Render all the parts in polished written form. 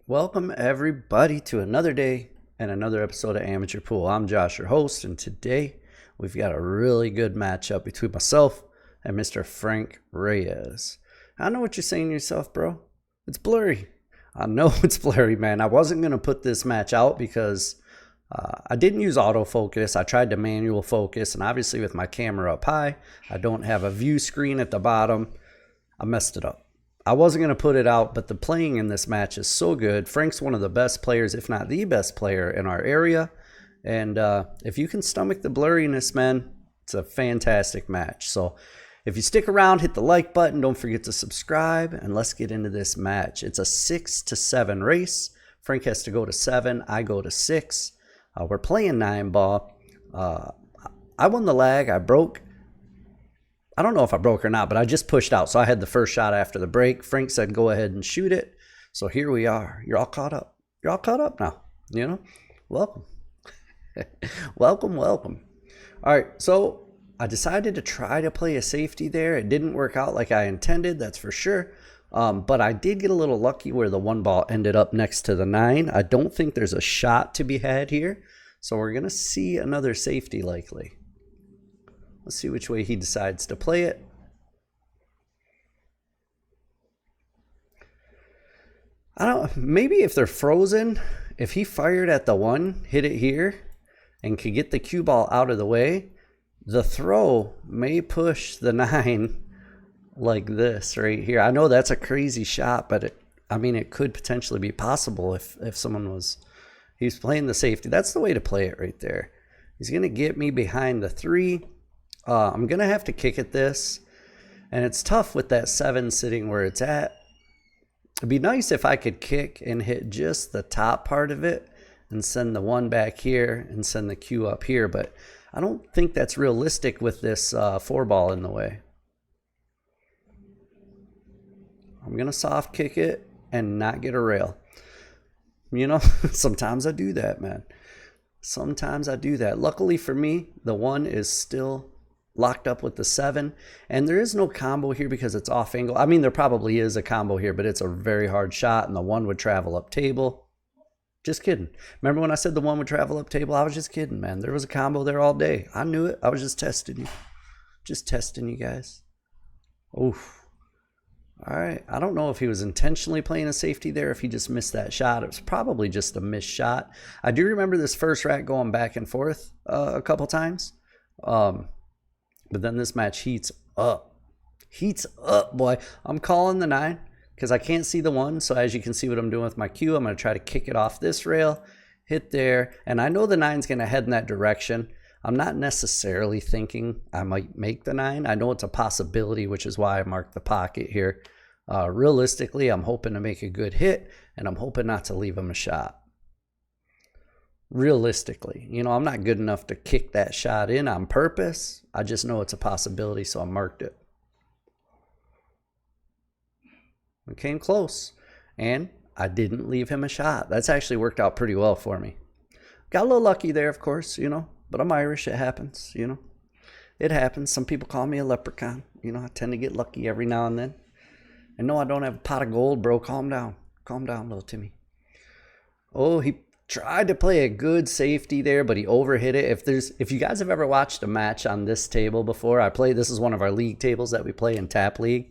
Welcome everybody to another day and another episode of Amateur Pool. I'm Josh, your host, and today we've got a really good matchup between myself and Mr. Frank Reyes. I know what you're saying to yourself, bro. It's blurry. I know it's blurry, man. I wasn't going to put this match out because I didn't use autofocus. I tried to manual focus, and obviously with my camera up high, I don't have a view screen at the bottom. I messed it up. I wasn't going to put it out, but the playing in this match is so good. Frank's one of the best players, if not the best player in our area. And if you can stomach the blurriness, man, it's a fantastic match. So if you stick around, hit the like button. Don't forget to subscribe, and let's get into this match. It's a 6-7 race. Frank has to go to 7. I go to 6. We're playing 9 ball. I won the lag. I broke. I don't know if I broke or not, but I just pushed out. So I had the first shot after the break. Frank said, go ahead and shoot it. So here we are. You're all caught up. You're all caught up now. You know, welcome. welcome. All right. So I decided to try to play a safety there. It didn't work out like I intended. That's for sure. But I did get a little lucky where the 1 ball ended up next to the 9. I don't think there's a shot to be had here. So we're going to see another safety likely. Let's see which way he decides to play it. Maybe if they're frozen, if he fired at the 1, hit it here, and could get the cue ball out of the way, the throw may push the 9 like this right here. I know that's a crazy shot, but it could potentially be possible if someone he's playing the safety. That's the way to play it right there. He's going to get me behind the 3. I'm going to have to kick at this, and it's tough with that 7 sitting where it's at. It'd be nice if I could kick and hit just the top part of it and send the 1 back here and send the cue up here, but I don't think that's realistic with this 4 ball in the way. I'm going to soft kick it and not get a rail. You know, sometimes I do that, man. Sometimes I do that. Luckily for me, the 1 is still locked up with the 7, and there is no combo here because it's off angle. I mean, there probably is a combo here, but it's a very hard shot, and the 1 would travel up table. Just kidding. Remember when I said the 1 would travel up table? I was just kidding, man. There was a combo there all day. I knew it. I was just testing you. Just testing you guys. Oof. All right. I don't know if he was intentionally playing a safety there, if he just missed that shot. It was probably just a missed shot. I do remember this first rack going back and forth a couple times. But then this match heats up. Heats up, boy. I'm calling the 9 because I can't see the 1. So as you can see what I'm doing with my cue, I'm going to try to kick it off this rail, hit there. And I know the 9's going to head in that direction. I'm not necessarily thinking I might make the 9. I know it's a possibility, which is why I marked the pocket here. Realistically, I'm hoping to make a good hit, and I'm hoping not to leave him a shot. Realistically, you know, I'm not good enough to kick that shot in on purpose. I just know it's a possibility, so I marked it. It came close, and I didn't leave him a shot. That's actually worked out pretty well for me. Got a little lucky there, of course, you know, but I'm Irish. It happens, you know. It happens. Some people call me a leprechaun. You know, I tend to get lucky every now and then. And no, I don't have a pot of gold, bro. Calm down. Calm down, little Timmy. Oh, he tried to play a good safety there, but he overhit it. If you guys have ever watched a match on this table before, this is one of our league tables that we play in Tap League.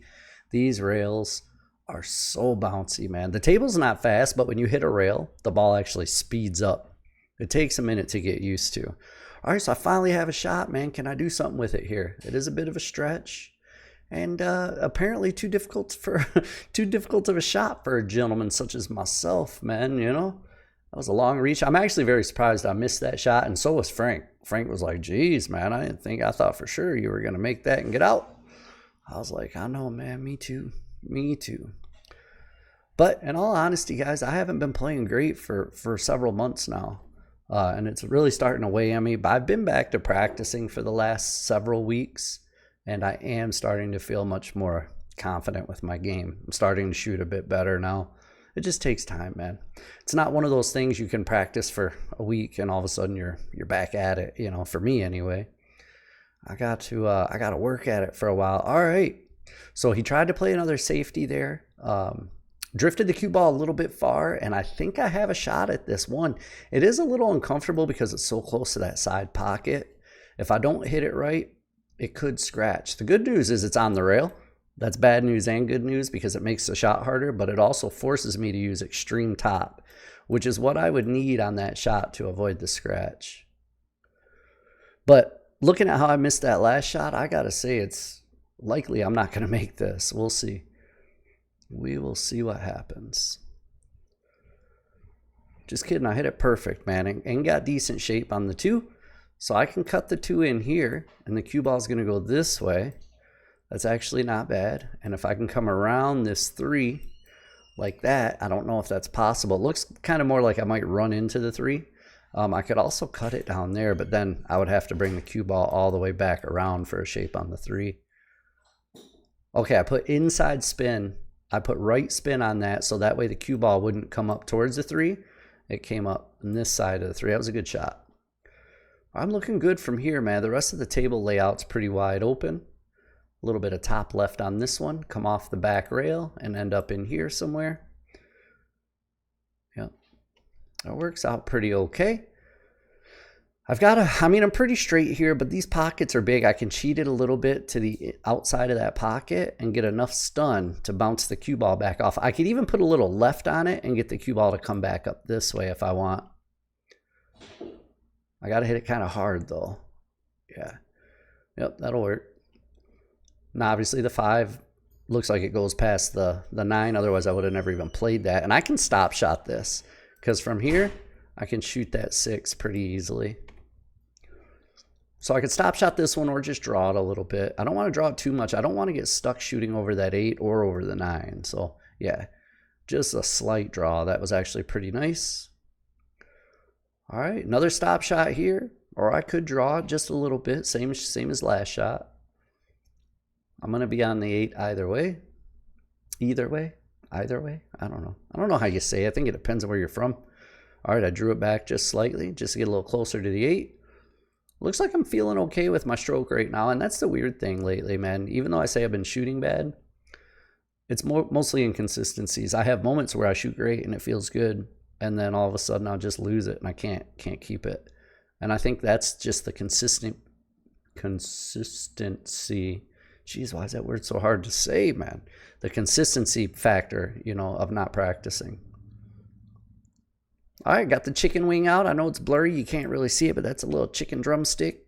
These rails are so bouncy, man. The table's not fast, but when you hit a rail, the ball actually speeds up. It takes a minute to get used to. All right, so I finally have a shot, man. Can I do something with it here? It is a bit of a stretch, and apparently too difficult of a shot for a gentleman such as myself, man. You know. That was a long reach. I'm actually very surprised I missed that shot, and so was Frank. Frank was like, geez, man, I thought for sure you were going to make that and get out. I was like, I know, man, me too. But in all honesty, guys, I haven't been playing great for several months now, and it's really starting to weigh on me. But I've been back to practicing for the last several weeks, and I am starting to feel much more confident with my game. I'm starting to shoot a bit better now. It just takes time, man. It's not one of those things you can practice for a week and all of a sudden you're back at it, you know, for me anyway. I got to work at it for a while. All right. So he tried to play another safety there. Drifted the cue ball a little bit far, and I think I have a shot at this one. It is a little uncomfortable because it's so close to that side pocket. If I don't hit it right, it could scratch. The good news is it's on the rail. That's bad news and good news because it makes the shot harder, but it also forces me to use extreme top, which is what I would need on that shot to avoid the scratch. But looking at how I missed that last shot, I gotta say it's likely I'm not gonna make this. We'll see. We will see what happens. Just kidding, I hit it perfect, man, and got decent shape on the 2. So I can cut the 2 in here, and the cue ball is going to go this way. That's actually not bad. And if I can come around this 3 like that, I don't know if that's possible. It looks kind of more like I might run into the 3. I could also cut it down there, but then I would have to bring the cue ball all the way back around for a shape on the 3. Okay, I put inside spin. I put right spin on that, so that way the cue ball wouldn't come up towards the 3. It came up on this side of the 3. That was a good shot. I'm looking good from here, man. The rest of the table layout's pretty wide open. A little bit of top left on this one. Come off the back rail and end up in here somewhere. Yep. That works out pretty okay. I'm pretty straight here, but these pockets are big. I can cheat it a little bit to the outside of that pocket and get enough stun to bounce the cue ball back off. I could even put a little left on it and get the cue ball to come back up this way if I want. I got to hit it kind of hard though. Yeah. Yep, that'll work. Now, obviously the 5 looks like it goes past the 9. Otherwise, I would have never even played that. And I can stop shot this because from here, I can shoot that 6 pretty easily. So I could stop shot this one or just draw it a little bit. I don't want to draw it too much. I don't want to get stuck shooting over that 8 or over the 9. So yeah, just a slight draw. That was actually pretty nice. All right, another stop shot here. Or I could draw it just a little bit. Same as last shot. I'm going to be on the 8 either way. Either way. Either way. I don't know. I don't know how you say it. I think it depends on where you're from. All right, I drew it back just slightly just to get a little closer to the 8. Looks like I'm feeling okay with my stroke right now, and that's the weird thing lately, man. Even though I say I've been shooting bad, it's mostly inconsistencies. I have moments where I shoot great and it feels good, and then all of a sudden I'll just lose it and I can't keep it. And I think that's just the consistency. Jeez, why is that word so hard to say, man? The consistency factor, of not practicing. All right, got the chicken wing out. I know it's blurry. You can't really see it, but that's a little chicken drumstick.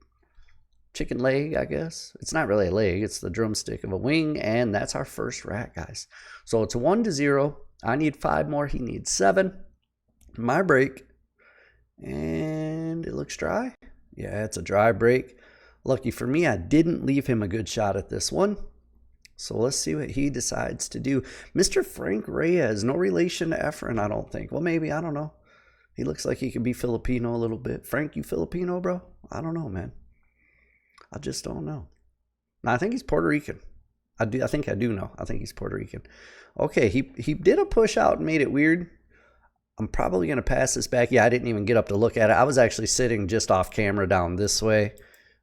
Chicken leg, I guess. It's not really a leg. It's the drumstick of a wing, and that's our first rack, guys. So it's 1-0. I need 5 more. He needs 7. My break, and it looks dry. Yeah, it's a dry break. Lucky for me, I didn't leave him a good shot at this one. So let's see what he decides to do. Mr. Frank Reyes, no relation to Efren, I don't think. Well, maybe, I don't know. He looks like he could be Filipino a little bit. Frank, you Filipino, bro? I don't know, man. I just don't know. No, I think he's Puerto Rican. I think I do know. I think he's Puerto Rican. Okay, he did a push out and made it weird. I'm probably going to pass this back. Yeah, I didn't even get up to look at it. I was actually sitting just off camera down this way.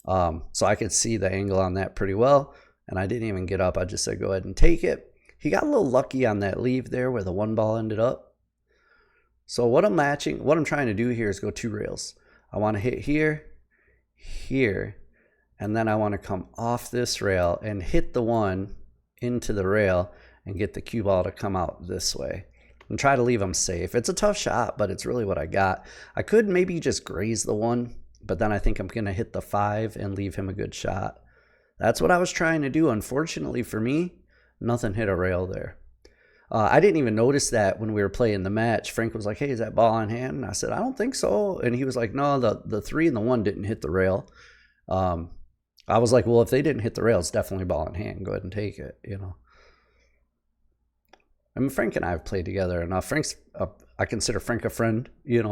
So I could see the angle on that pretty well. And I didn't even get up. I just said, go ahead and take it. He got a little lucky on that leave there where the 1 ball ended up. So what I'm trying to do here is go 2 rails. I want to hit here, here, and then I want to come off this rail and hit the 1 into the rail and get the cue ball to come out this way and try to leave them safe. It's a tough shot, but it's really what I got. I could maybe just graze the 1, but then I think I'm going to hit the 5 and leave him a good shot. That's what I was trying to do. Unfortunately for me, nothing hit a rail there. I didn't even notice that when we were playing the match. Frank was like, hey, is that ball in hand? And I said, I don't think so. And he was like, no, the 3 and the 1 didn't hit the rail. I was like, well, if they didn't hit the rail, it's definitely ball in hand. Go ahead and take it, I mean, Frank and I have played together enough. I consider Frank a friend,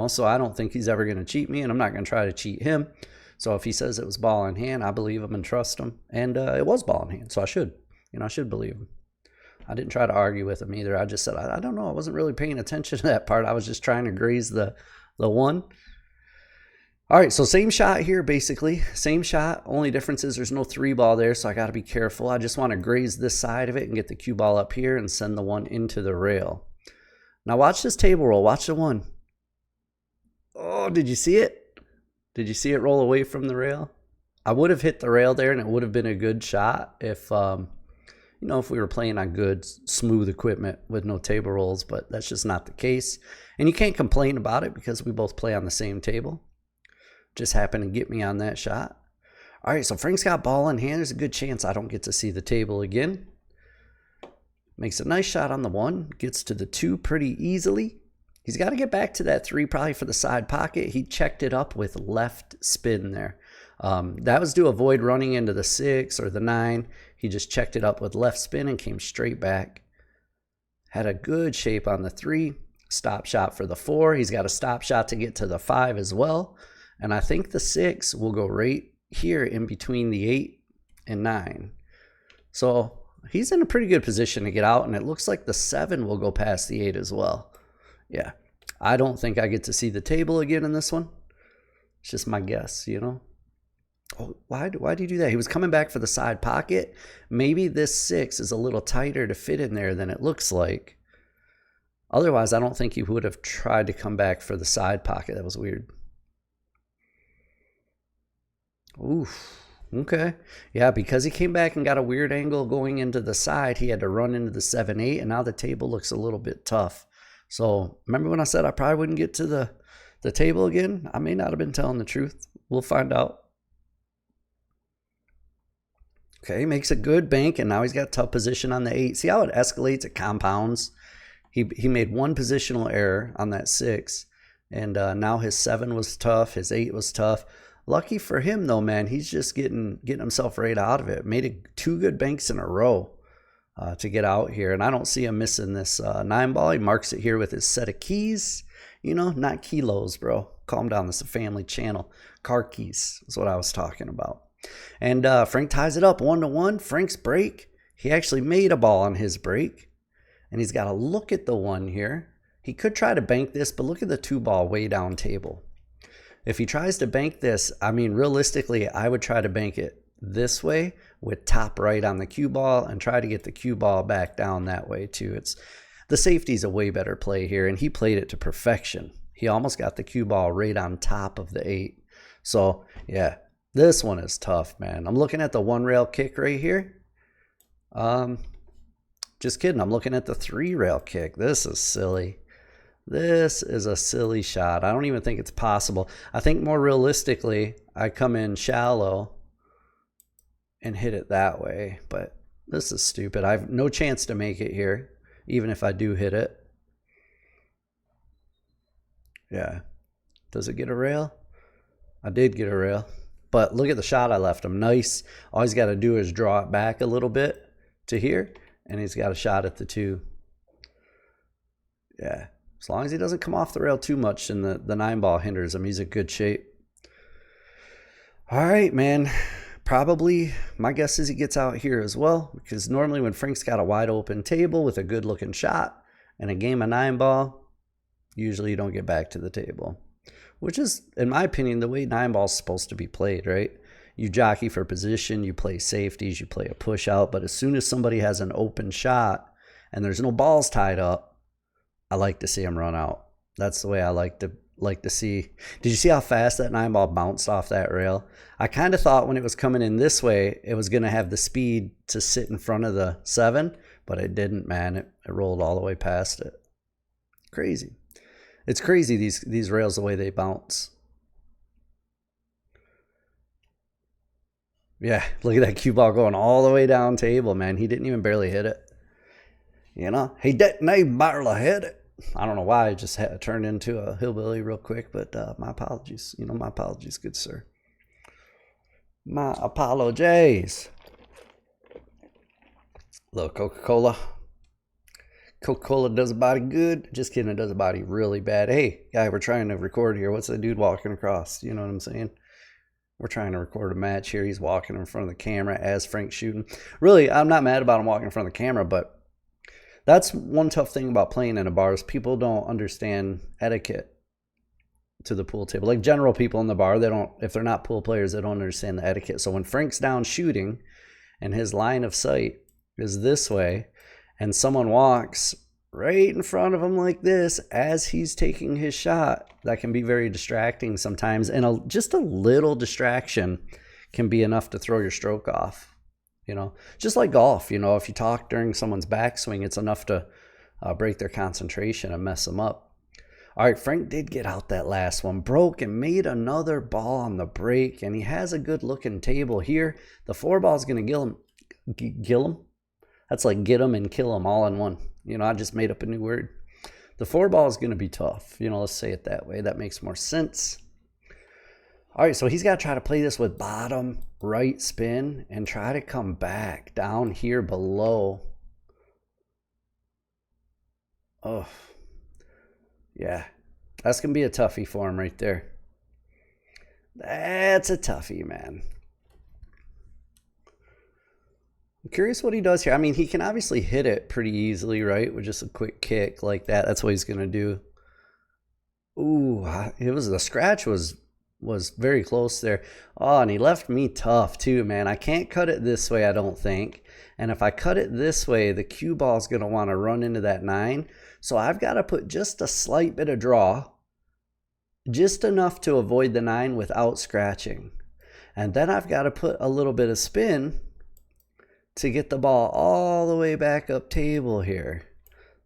so I don't think he's ever going to cheat me, and I'm not going to try to cheat him. So if he says it was ball in hand, I believe him and trust him. And it was ball in hand, so I should believe him. I didn't try to argue with him either. I just said, I don't know. I wasn't really paying attention to that part. I was just trying to graze the 1. All right, so same shot here, basically. Same shot. Only difference is there's no 3 ball there, so I got to be careful. I just want to graze this side of it and get the cue ball up here and send the 1 into the rail. Now watch this table roll. Watch the one. Oh, did you see it? Did you see it roll away from the rail? I would have hit the rail there, and it would have been a good shot if, if we were playing on good, smooth equipment with no table rolls, but that's just not the case. And you can't complain about it because we both play on the same table. Just happened to get me on that shot. All right, so Frank's got ball in hand. There's a good chance I don't get to see the table again. Makes a nice shot on the 1. Gets to the 2 pretty easily. He's got to get back to that 3 probably for the side pocket. He checked it up with left spin there. That was to avoid running into the 6 or the 9. He just checked it up with left spin and came straight back. Had a good shape on the 3. Stop shot for the 4. He's got a stop shot to get to the 5 as well. And I think the 6 will go right here in between the 8 and 9. So he's in a pretty good position to get out, and it looks like the 7 will go past the 8 as well. Yeah, I don't think I get to see the table again in this one. It's just my guess, Oh, why did you do that? He was coming back for the side pocket. Maybe this 6 is a little tighter to fit in there than it looks like. Otherwise, I don't think he would have tried to come back for the side pocket. That was weird. Oof. Okay. Yeah, because he came back and got a weird angle going into the side, he had to run into the 7-8, and now the table looks a little bit tough. So remember when I said I probably wouldn't get to the table again? I may not have been telling the truth. We'll find out. Okay, makes a good bank, and now he's got tough position on the 8. See how it escalates? It compounds. He made one positional error on that 6, and now his 7 was tough. His 8 was tough. Lucky for him, though, man, he's just getting himself right out of it. Made 2 good banks in a row to get out here, and I don't see him missing this 9 ball. He marks it here with his set of keys. Not kilos, bro. Calm down. This is a family channel. Car keys is what I was talking about. And Frank ties it up 1-1. Frank's break. He actually made a ball on his break, and he's got to look at the 1 here. He could try to bank this, but look at the 2 ball way down table. If he tries to bank this, realistically, I would try to bank it this way with top right on the cue ball and try to get the cue ball back down that way too. The safety's a way better play here, and he played it to perfection. He almost got the cue ball right on top of the 8. So, yeah, this one is tough, man. I'm looking at the 1 rail kick right here. Just kidding. I'm looking at the 3 rail kick. This is silly. This is a silly shot. I don't even think it's possible. I think more realistically, I come in shallow and hit it that way. But this is stupid. I have no chance to make it here, even if I do hit it. Yeah. Does it get a rail? I did get a rail. But look at the shot I left him. Nice. All he's got to do is draw it back a little bit to here, and he's got a shot at the 2. Yeah. As long as he doesn't come off the rail too much and the 9 ball hinders him, he's in good shape. All right, man. Probably, my guess is he gets out here as well, because normally when Frank's got a wide open table with a good looking shot and a game of 9 ball, usually you don't get back to the table, which is, in my opinion, the way 9 ball is supposed to be played, right? You jockey for position, you play safeties, you play a push out, but as soon as somebody has an open shot and there's no balls tied up, I like to see him run out. That's the way I like to see. Did you see how fast that 9 ball bounced off that rail? I kind of thought when it was coming in this way, it was going to have the speed to sit in front of the 7, but it didn't, man. It rolled all the way past it. Crazy. It's crazy, these rails, the way they bounce. Yeah, look at that cue ball going all the way down table, man. He didn't even barely hit it. He didn't barely hit it. I don't know why I just turned into a hillbilly real quick, but my apologies. My apologies, good sir. My apologies. Little Coca-Cola. Coca-Cola does a body good. Just kidding, it does a body really bad. Hey, guy, we're trying to record here. What's that dude walking across? You know what I'm saying? We're trying to record a match here. He's walking in front of the camera as Frank's shooting. Really, I'm not mad about him walking in front of the camera, but that's one tough thing about playing in a bar is people don't understand etiquette to the pool table. Like general people in the bar, if they're not pool players, they don't understand the etiquette. So when Frank's down shooting and his line of sight is this way and someone walks right in front of him like this as he's taking his shot. That can be very distracting sometimes, and just a little distraction can be enough to throw your stroke off. You know, just like golf, you know, if you talk during someone's backswing, it's enough to break their concentration and mess them up. All right, Frank did get out that last one, broke and made another ball on the break, and he has a good looking table here. The 4-ball is going to gill him. That's like get him and kill him all in one. You know, I just made up a new word. The 4-ball is going to be tough. You know, let's say it that way. That makes more sense. All right, so he's got to try to play this with bottom right spin and try to come back down here below. Oh, yeah, that's going to be a toughie for him right there. That's a toughie, man. I'm curious what he does here. I mean, he can obviously hit it pretty easily, right? With just a quick kick like that. That's what he's going to do. Ooh, the scratch was very close there. Oh, and he left me tough too, man. I can't cut it this way, I don't think. And if I cut it this way, the cue ball is going to want to run into that 9. So I've got to put just a slight bit of draw, just enough to avoid the 9 without scratching. And then I've got to put a little bit of spin to get the ball all the way back up table here.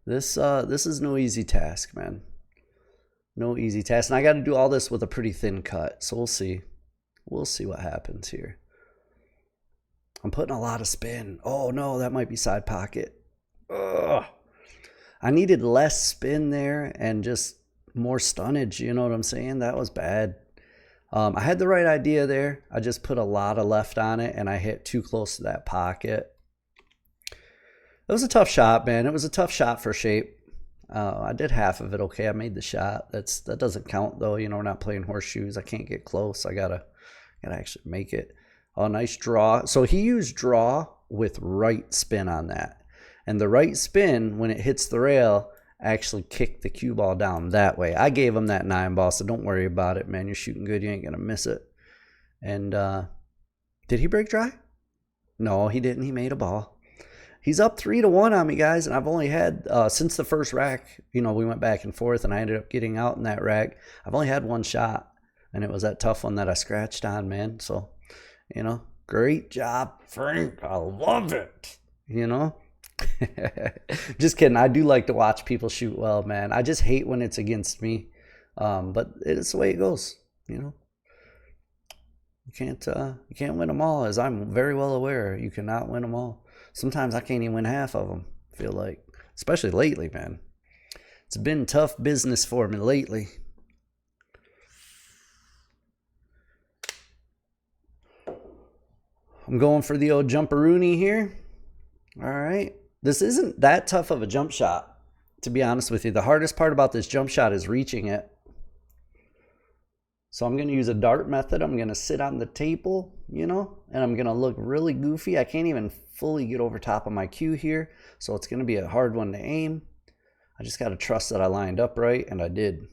This is no easy task, man. No easy task. And I got to do all this with a pretty thin cut. So we'll see. We'll see what happens here. I'm putting a lot of spin. Oh, no, that might be side pocket. Ugh. I needed less spin there and just more stunnage. You know what I'm saying? That was bad. I had the right idea there. I just put a lot of left on it, and I hit too close to that pocket. It was a tough shot, man. It was a tough shot for shape. I did half of it okay. I made the shot. That doesn't count, though. You know, we're not playing horseshoes. I can't get close. I gotta actually make it. Oh, nice draw. So he used draw with right spin on that. And the right spin, when it hits the rail, actually kicked the cue ball down that way. I gave him that 9 ball, so don't worry about it, man. You're shooting good. You ain't going to miss it. And did he break dry? No, he didn't. He made a ball. He's up 3-1 on me, guys, and I've only had, since the first rack, you know, we went back and forth, and I ended up getting out in that rack. I've only had one shot, and it was that tough one that I scratched on, man. So, you know, great job, Frank. I love it, you know. Just kidding. I do like to watch people shoot well, man. I just hate when it's against me, but it's the way it goes. You know, you can't win them all, as I'm very well aware. You cannot win them all. Sometimes I can't even win half of them. I feel like, especially lately, man. It's been tough business for me lately. I'm going for the old jumperoonie here. All right. This isn't that tough of a jump shot, to be honest with you. The hardest part about this jump shot is reaching it. So I'm going to use a dart method. I'm going to sit on the table, you know, and I'm going to look really goofy. I can't even fully get over top of my cue here, so it's going to be a hard one to aim. I just got to trust that I lined up right, and I did.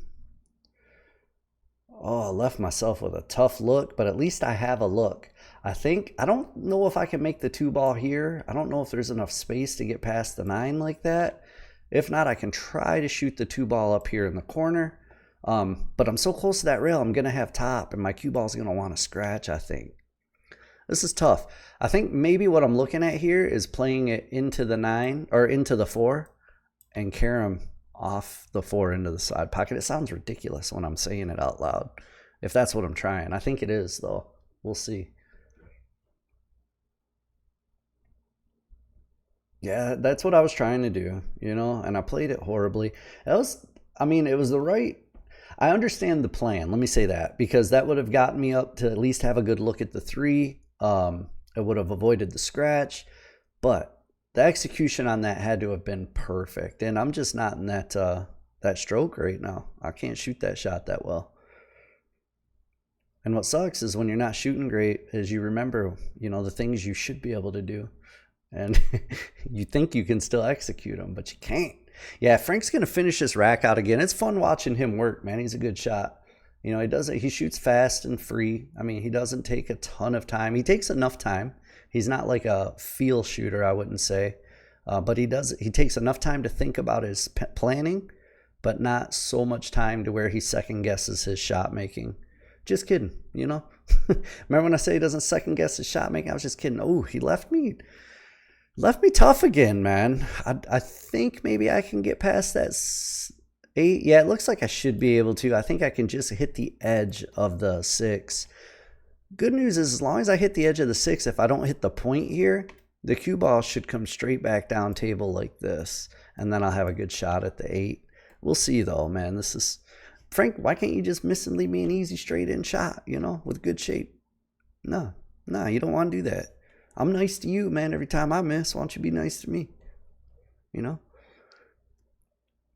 Oh, I left myself with a tough look, but at least I have a look. I don't know if I can make the 2-ball here. I don't know if there's enough space to get past the 9 like that. If not, I can try to shoot the 2-ball up here in the corner. But I'm so close to that rail, I'm going to have top, and my cue ball is going to want to scratch, I think. This is tough. I think maybe what I'm looking at here is playing it into the 9 or into the 4 and carry him off the 4 into the side pocket. It sounds ridiculous when I'm saying it out loud, if that's what I'm trying. I think it is, though. We'll see. Yeah, that's what I was trying to do, you know, and I played it horribly. It was the right. I understand the plan. Let me say that, because that would have gotten me up to at least have a good look at the 3. It would have avoided the scratch, but the execution on that had to have been perfect. And I'm just not in that stroke right now. I can't shoot that shot that well. And what sucks is when you're not shooting great is you remember, you know, the things you should be able to do. And you think you can still execute them, but you can't. Yeah, Frank's going to finish this rack out again. It's fun watching him work, man. He's a good shot. You know, he shoots fast and free. I mean, he doesn't take a ton of time. He takes enough time. He's not like a feel shooter, I wouldn't say. But he takes enough time to think about his planning, but not so much time to where he second guesses his shot making. Just kidding, you know? Remember when I say he doesn't second guess his shot making? I was just kidding. Oh, he left me tough again, man. I think maybe I can get past that 8. Yeah, it looks like I should be able to. I think I can just hit the edge of the 6. Good news is, as long as I hit the edge of the 6, if I don't hit the point here, the cue ball should come straight back down table like this, and then I'll have a good shot at the 8. We'll see, though, man. This is... Frank, why can't you just miss and leave me an easy straight-in shot, you know, with good shape? No, you don't want to do that. I'm nice to you, man, every time I miss. Why don't you be nice to me? You know?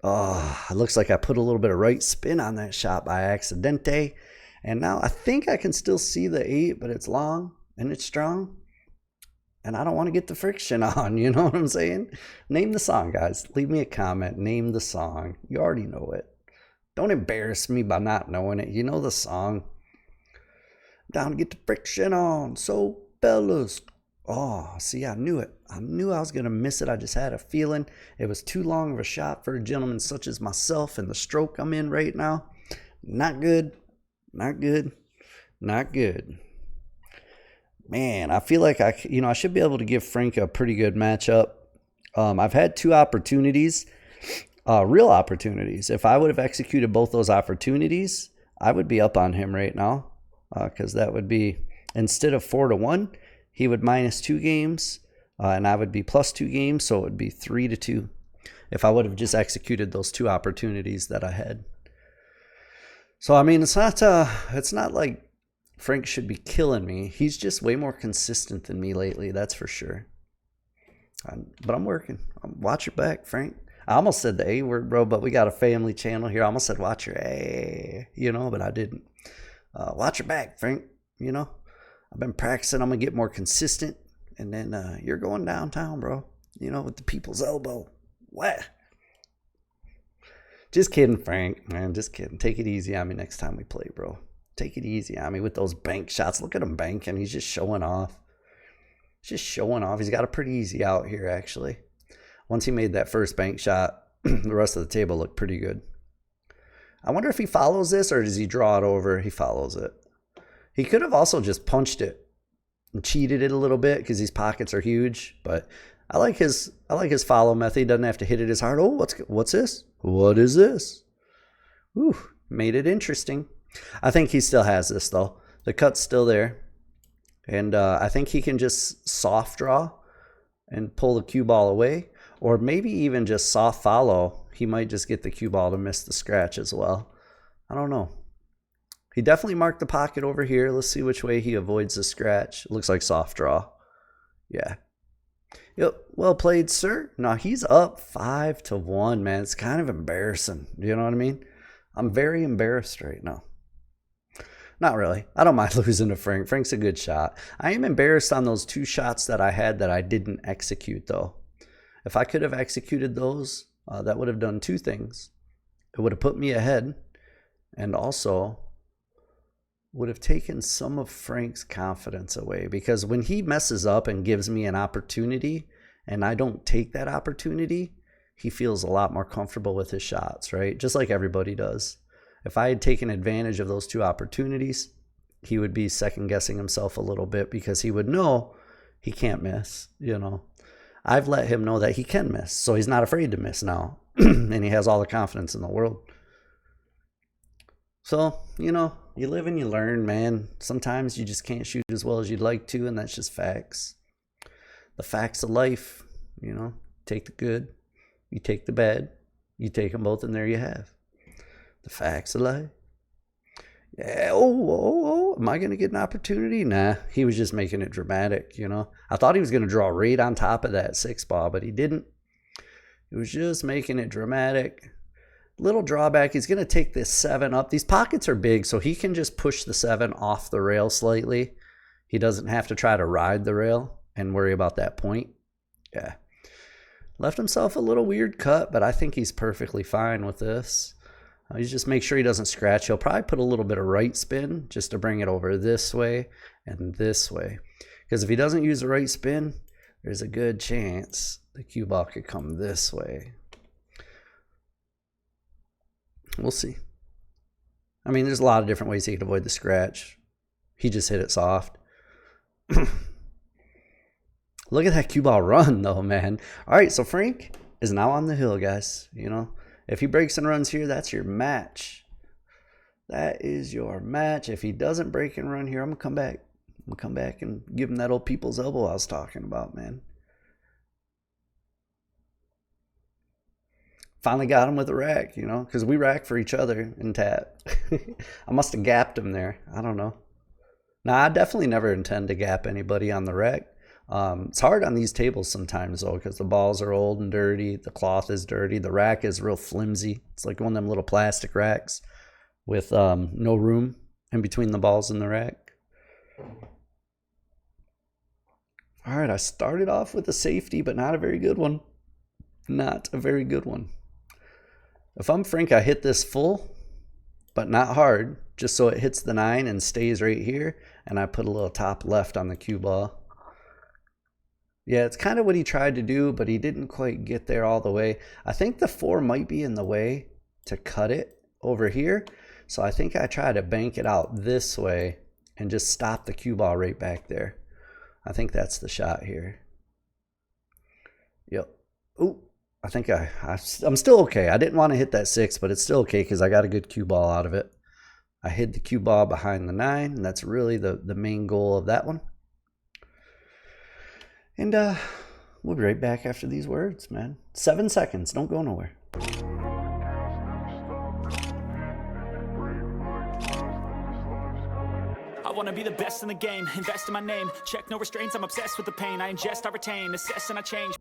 Oh, it looks like I put a little bit of right spin on that shot by accidente. And now I think I can still see the 8, but it's long and it's strong. And I don't want to get the friction on, you know what I'm saying? Name the song, guys. Leave me a comment. Name the song. You already know it. Don't embarrass me by not knowing it. You know the song. Down to get the friction on. So, fellas. Oh, see, I knew it. I knew I was going to miss it. I just had a feeling it was too long of a shot for a gentleman such as myself and the stroke I'm in right now. Not good. Not good. Not good. Man, I feel like I should be able to give Frank a pretty good matchup. I've had 2 opportunities, real opportunities. If I would have executed both those opportunities, I would be up on him right now, because that would be, instead of 4-1, he would -2 games, and I would be +2 games, so it would be 3-2 if I would have just executed those 2 opportunities that I had. So, I mean, it's not like Frank should be killing me. He's just way more consistent than me lately, that's for sure. But I'm working. Watch your back, Frank. I almost said the A word, bro, but we got a family channel here. I almost said watch your A, you know, but I didn't. Watch your back, Frank, you know. I've been practicing. I'm going to get more consistent. And then you're going downtown, bro, you know, with the people's elbow. What? Just kidding, Frank, man. Just kidding. Take it easy on me next time we play, bro. Take it easy on me with those bank shots. Look at him banking. He's just showing off. He's just showing off. He's got it pretty easy out here, actually. Once he made that first bank shot, the rest of the table looked pretty good. I wonder if he follows this or does he draw it over? He follows it. He could have also just punched it and cheated it a little bit because these pockets are huge. But I like his follow method. He doesn't have to hit it as hard. Oh, what's this? What is this? Ooh, made it interesting. I think he still has this, though. The cut's still there. And I think he can just soft draw and pull the cue ball away. Or maybe even just soft follow. He might just get the cue ball to miss the scratch as well. I don't know. He definitely marked the pocket over here. Let's see which way he avoids the scratch. It looks like soft draw. Yeah. Yep. Well played, sir. Now he's up 5-1, man. It's kind of embarrassing. You know what I mean? I'm very embarrassed right now. Not really. I don't mind losing to Frank. Frank's a good shot. I am embarrassed on those 2 shots that I had that I didn't execute, though. If I could have executed those, that would have done 2 things. It would have put me ahead, and also would have taken some of Frank's confidence away. Because when he messes up and gives me an opportunity, and I don't take that opportunity, he feels a lot more comfortable with his shots, right? Just like everybody does. If I had taken advantage of those 2 opportunities, he would be second-guessing himself a little bit because he would know he can't miss, you know. I've let him know that he can miss, so he's not afraid to miss now. And he has all the confidence in the world. So, you know, you live and you learn, man. Sometimes you just can't shoot as well as you'd like to, and that's just facts. The facts of life, you know. Take the good, you take the bad, you take them both, and there you have. The facts of life. Yeah, am I going to get an opportunity? Nah, he was just making it dramatic, you know. I thought he was going to draw right on top of that 6 ball, but he didn't. He was just making it dramatic. Little drawback, he's going to take this 7 up. These pockets are big, so he can just push the 7 off the rail slightly. He doesn't have to try to ride the rail and worry about that point. Yeah. Left himself a little weird cut, but I think he's perfectly fine with this. He's just make sure he doesn't scratch. He'll probably put a little bit of right spin just to bring it over this way and this way. Because if he doesn't use the right spin, there's a good chance the cue ball could come this way. We'll see. I mean, there's a lot of different ways he could avoid the scratch. He just hit it soft. Look at that cue ball run, though, man. All right, so Frank is now on the hill, guys. You know, if he breaks and runs here, that's your match. That is your match. If he doesn't break and run here, I'm going to come back. I'm going to come back and give him that old people's elbow I was talking about, man. Finally got him with a rack, you know, because we rack for each other in tap. I must have gapped him there. I don't know. Now, I definitely never intend to gap anybody on the rack. It's hard on these tables sometimes, though, because the balls are old and dirty. The cloth is dirty. The rack is real flimsy. It's like one of them little plastic racks with no room in between the balls and the rack. All right, I started off with a safety, but not a very good one. Not a very good one. If I'm Frank, I hit this full, but not hard, just so it hits the 9 and stays right here, and I put a little top left on the cue ball. Yeah, it's kind of what he tried to do, but he didn't quite get there all the way. I think the 4 might be in the way to cut it over here, so I think I try to bank it out this way and just stop the cue ball right back there. I think that's the shot here. Yep. Ooh. I think I'm still okay. I didn't want to hit that 6, but it's still okay because I got a good cue ball out of it. I hid the cue ball behind the 9, and that's really the main goal of that one. And we'll be right back after these words, man. 7 seconds. Don't go nowhere. I want to be the best in the game. Invest in my name. Check no restraints. I'm obsessed with the pain. I ingest, I retain. Assess and I change.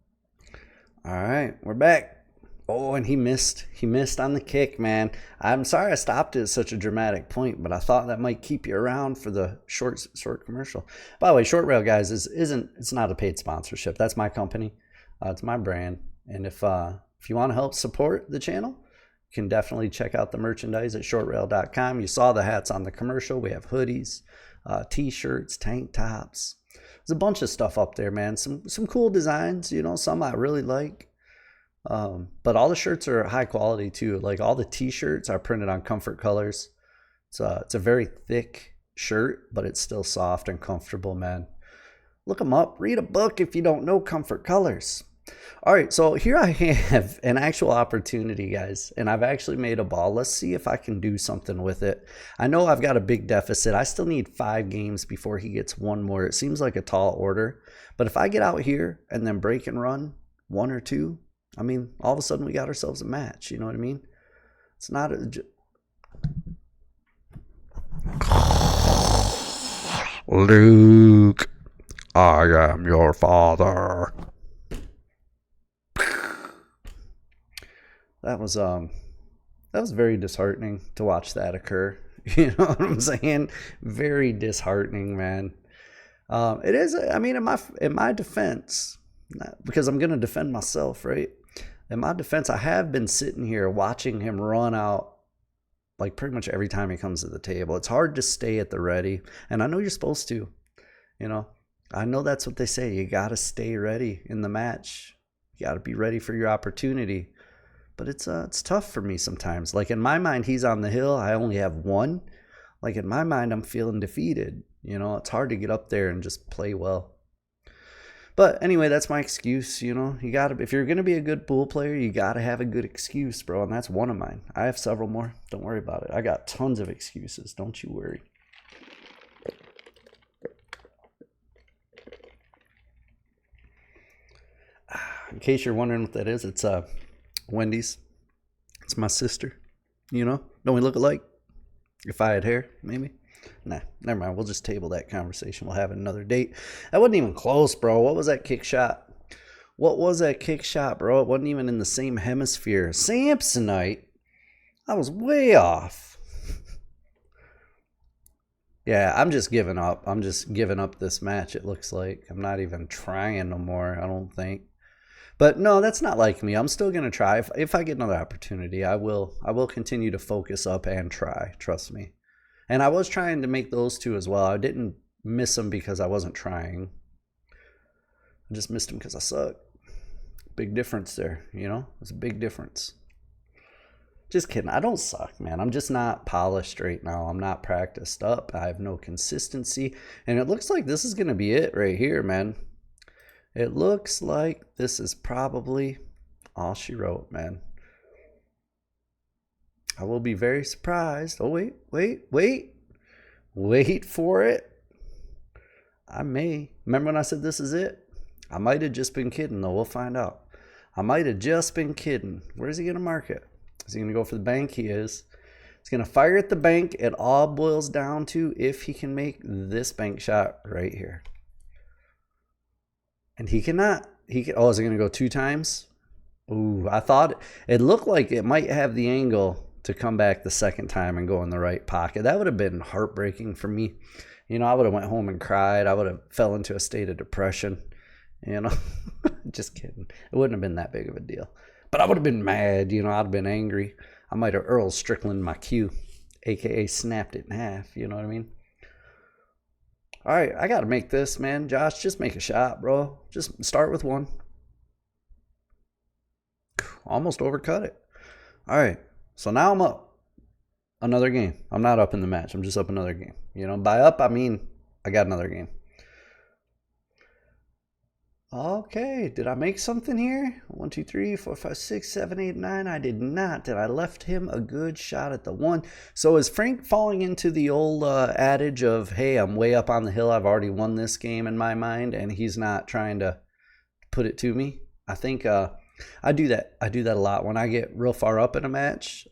All right, we're back. Oh, and he missed. He missed on the kick, man. I'm sorry I stopped it at such a dramatic point, but I thought that might keep you around for the short commercial. By the way, Short Rail, guys, it's not a paid sponsorship. That's my company. It's my brand. And if you want to help support the channel, you can definitely check out the merchandise at shortrail.com. You saw the hats on the commercial. We have hoodies, t-shirts, tank tops. There's a bunch of stuff up there, man. Some cool designs, you know, some I really like. But all the shirts are high quality too. Like all the t-shirts are printed on comfort colors. It's a very thick shirt, but it's still soft and comfortable, man. Look them up. Read a book if you don't know comfort colors. All right, so here I have an actual opportunity, guys, and I've actually made a ball. Let's see if I can do something with it. I know I've got a big deficit. I still need 5 games before he gets 1 more. It seems like a tall order, but if I get out here and then break and run 1 or 2, I mean, all of a sudden we got ourselves a match. You know what I mean? It's not a... Luke, I am your father. That was very disheartening to watch that occur. You know what I'm saying? Very disheartening, man. It is. I mean, in my defense, because I'm gonna defend myself, right? In my defense, I have been sitting here watching him run out like pretty much every time he comes to the table. It's hard to stay at the ready, and I know you're supposed to. You know, I know that's what they say. You gotta stay ready in the match. You gotta be ready for your opportunity. But it's tough for me sometimes. Like in my mind, he's on the hill. I only have 1. Like in my mind, I'm feeling defeated. You know, it's hard to get up there and just play well. But anyway, that's my excuse. You know, you gotta, if you're gonna be a good pool player, you gotta have a good excuse, bro. And that's one of mine. I have several more. Don't worry about it. I got tons of excuses. Don't you worry. In case you're wondering what that is, it's Wendy's. It's my sister. You know, don't we look alike? If I had hair, maybe. Nah, never mind. We'll just table that conversation. We'll have another date. That wasn't even close, bro. What was that kick shot? What was that kick shot, bro? It wasn't even in the same hemisphere. Samsonite. I was way off. Yeah, I'm just giving up. I'm just giving up this match, it looks like. I'm not even trying no more, I don't think. But no, that's not like me. I'm still going to try. If I get another opportunity, I will continue to focus up and try. Trust me. And I was trying to make those 2 as well. I didn't miss them because I wasn't trying. I just missed him because I suck. Big difference there, you know? It's a big difference. Just kidding. I don't suck, man. I'm just not polished right now. I'm not practiced up. I have no consistency. And it looks like this is going to be it right here, man. It looks like this is probably all she wrote, man. I will be very surprised. Oh, wait for it. I may. Remember when I said this is it? I might have just been kidding, though. We'll find out. I might have just been kidding. Where's he going to mark it? Is he going to go for the bank? He is. He's going to fire at the bank. It all boils down to if he can make this bank shot right here. And he cannot. Oh, is it going to go 2 times? Ooh, I thought it looked like it might have the angle to come back the second time and go in the right pocket. That would have been heartbreaking for me. You know, I would have went home and cried. I would have fell into a state of depression. You know, just kidding. It wouldn't have been that big of a deal. But I would have been mad. You know, I'd have been angry. I might have Earl Strickland my cue, a.k.a. snapped it in half. You know what I mean? All right, I got to make this, man. Josh, just make a shot, bro. Just start with 1. Almost overcut it. All right, so now I'm up another game. I'm not up in the match. I'm just up another game. You know, by up, I mean I got another game. Okay, did I make something here? 1, 2, 3, 4, 5, 6, 7, 8, 9. I did not. Did I left him a good shot at the 1? So is Frank falling into the old adage of, hey, I'm way up on the hill. I've already won this game in my mind, and he's not trying to put it to me? I think I do that. I do that a lot. When I get real far up in a match,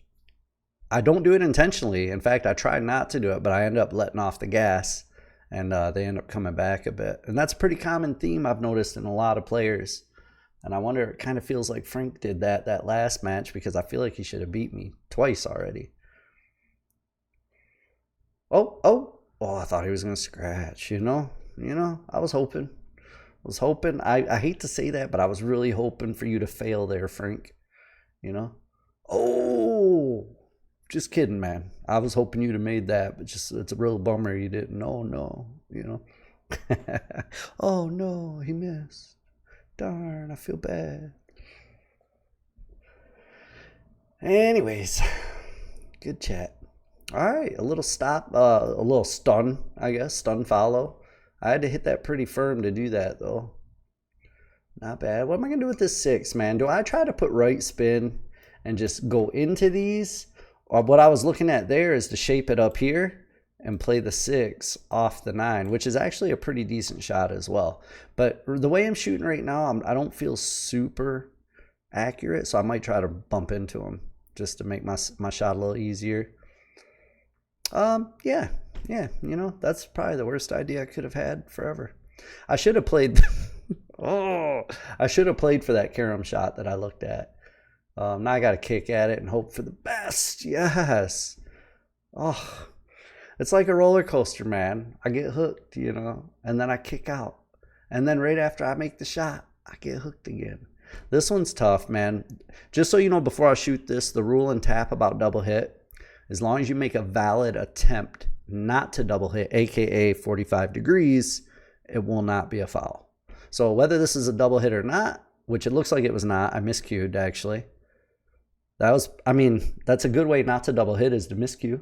I don't do it intentionally. In fact, I try not to do it, but I end up letting off the gas. And they end up coming back a bit. And that's a pretty common theme I've noticed in a lot of players. And I wonder, it kind of feels like Frank did that last match because I feel like he should have beat me twice already. Oh, I thought he was going to scratch, you know? I was hoping. I hate to say that, but I was really hoping for you to fail there, Frank. You know? Oh! Just kidding, man. I was hoping you'd have made that, but just it's a real bummer you didn't. No, you know. Oh no, he missed. Darn, I feel bad. Anyways, good chat. All right, a little stop, a little stun, I guess, stun follow. I had to hit that pretty firm to do that, though. Not bad. What am I going to do with this 6, man? Do I try to put right spin and just go into these? Or what I was looking at there is to shape it up here and play the 6 off the 9, which is actually a pretty decent shot as well. But the way I'm shooting right now, I don't feel super accurate, so I might try to bump into him just to make my shot a little easier. Yeah, you know, that's probably the worst idea I could have had forever. I should have played I should have played for that carom shot that I looked at. Now I got to kick at it and hope for the best. Yes. Oh, it's like a roller coaster, man. I get hooked, you know, and then I kick out. And then right after I make the shot, I get hooked again. This one's tough, man. Just so you know, before I shoot this, the rule and tap about double hit, as long as you make a valid attempt not to double hit, aka 45 degrees, it will not be a foul. So whether this is a double hit or not, which it looks like it was not, I miscued actually. That's a good way not to double hit is to miscue.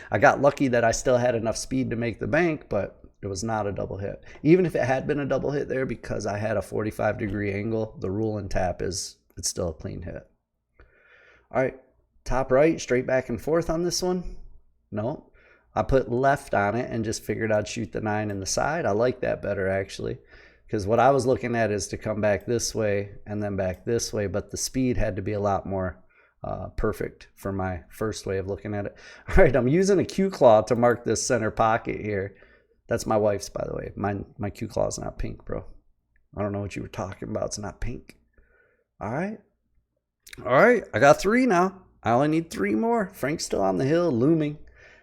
I got lucky that I still had enough speed to make the bank, but it was not a double hit. Even if it had been a double hit there, because I had a 45-degree angle, the rule and tap it's still a clean hit. All right, top right, straight back and forth on this one. No, I put left on it and just figured I'd shoot the 9 in the side. I like that better actually, because what I was looking at is to come back this way and then back this way, but the speed had to be a lot more perfect for my first way of looking at it. All right, I'm using a Q claw to mark this center pocket here. That's my wife's, by the way. My Q claw is not pink, bro. I don't know what you were talking about. It's not pink. All right, I got 3 now. I only need 3 more. Frank's still on the hill, looming.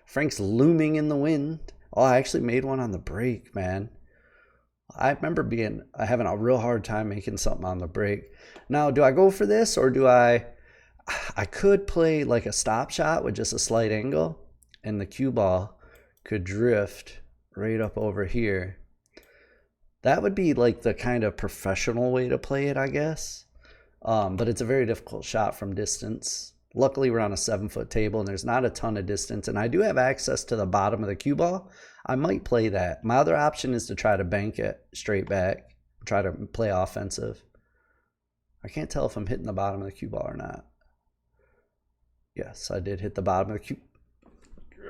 Frank's looming in the wind. Oh, I actually made one on the break, man. I remember having a real hard time making something on the break. Now, do I go for this or do I could play like a stop shot with just a slight angle and the cue ball could drift right up over here. That would be like the kind of professional way to play it, I guess. But it's a very difficult shot from distance. Luckily, we're on a 7-foot table and there's not a ton of distance. And I do have access to the bottom of the cue ball. I might play that. My other option is to try to bank it straight back, try to play offensive. I can't tell if I'm hitting the bottom of the cue ball or not. Yes, I did hit the bottom of the cue.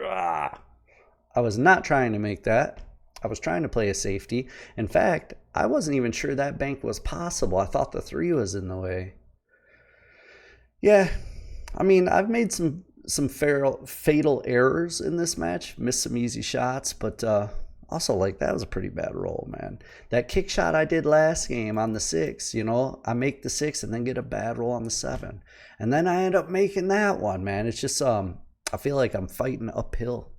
I was not trying to make that. I was trying to play a safety. In fact, I wasn't even sure that bank was possible. I thought the 3 was in the way. Yeah, I mean, I've made some fatal errors in this match, missed some easy shots, but also, like, that was a pretty bad roll, man. That kick shot I did last game on the 6, you know, I make the 6 and then get a bad roll on the 7. And then I end up making that one, man. It's just, I feel like I'm fighting uphill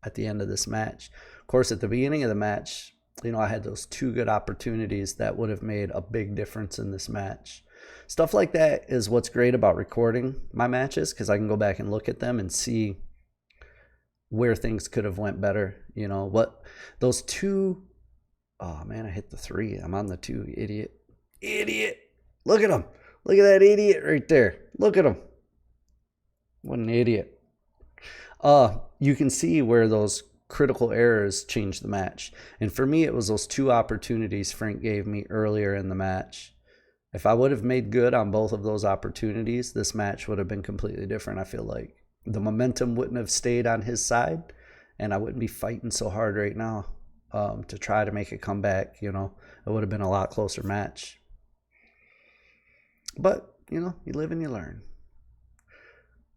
at the end of this match. Of course, at the beginning of the match, you know, I had those 2 good opportunities that would have made a big difference in this match. Stuff like that is what's great about recording my matches, because I can go back and look at them and see where things could have went better. You know, what those 2, oh man, I hit the 3. I'm on the 2, idiot. Look at him. Look at that idiot right there. Look at him. What an idiot. You can see where those critical errors changed the match. And for me, it was those 2 opportunities Frank gave me earlier in the match. If I would have made good on both of those opportunities, this match would have been completely different. I feel like the momentum wouldn't have stayed on his side, and I wouldn't be fighting so hard right now to try to make a comeback. You know, it would have been a lot closer match. But, you know, you live and you learn.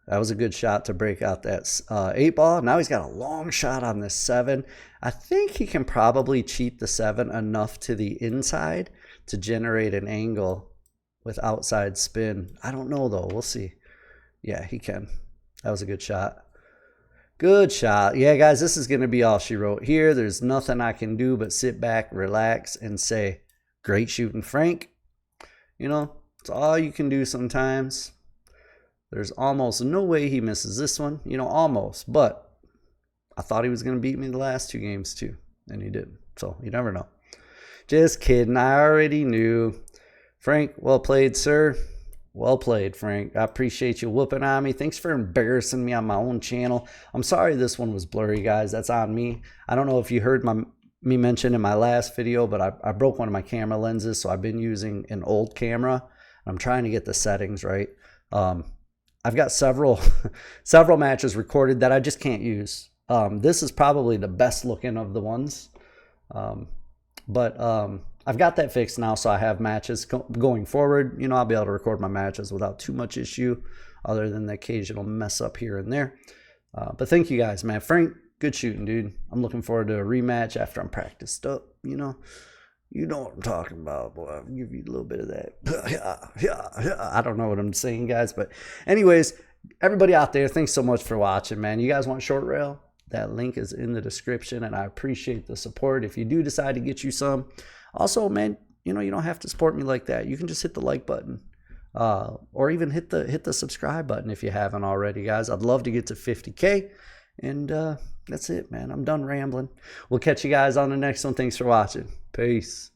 That was a good shot to break out that 8 ball. Now he's got a long shot on this 7. I think he can probably cheat the 7 enough to the inside to generate an angle with outside spin. I don't know, though. We'll see. Yeah, he can. That was a good shot. Good shot. Yeah, guys, this is going to be all she wrote here. There's nothing I can do but sit back, relax, and say, great shooting, Frank. You know, it's all you can do sometimes. There's almost no way he misses this one. You know, almost. But I thought he was going to beat me the last 2 games, too. And he didn't. So, you never know. Just kidding. I already knew. Frank, well played, sir. Well played, Frank. I appreciate you whooping on me. Thanks for embarrassing me on my own channel. I'm sorry this one was blurry, guys. That's on me. I don't know if you heard me mention in my last video, but I broke one of my camera lenses, so I've been using an old camera. I'm trying to get the settings right. I've got several matches recorded that I just can't use. This is probably the best looking of the ones. But I've got that fixed now, so I have matches going forward. You know, I'll be able to record my matches without too much issue, other than the occasional mess up here and there. But thank you guys, man. Frank, good shooting, dude. I'm looking forward to a rematch after I'm practiced up. You know what I'm talking about, boy. I'll give you a little bit of that. I don't know what I'm saying, guys. But anyways, everybody out there, thanks so much for watching, man. You guys want short rail? That link is in the description, and I appreciate the support. If you do decide to get you some, also, man, you know, you don't have to support me like that. You can just hit the like button, or even hit the subscribe button if you haven't already, guys. I'd love to get to 50K, and that's it, man. I'm done rambling. We'll catch you guys on the next one. Thanks for watching. Peace.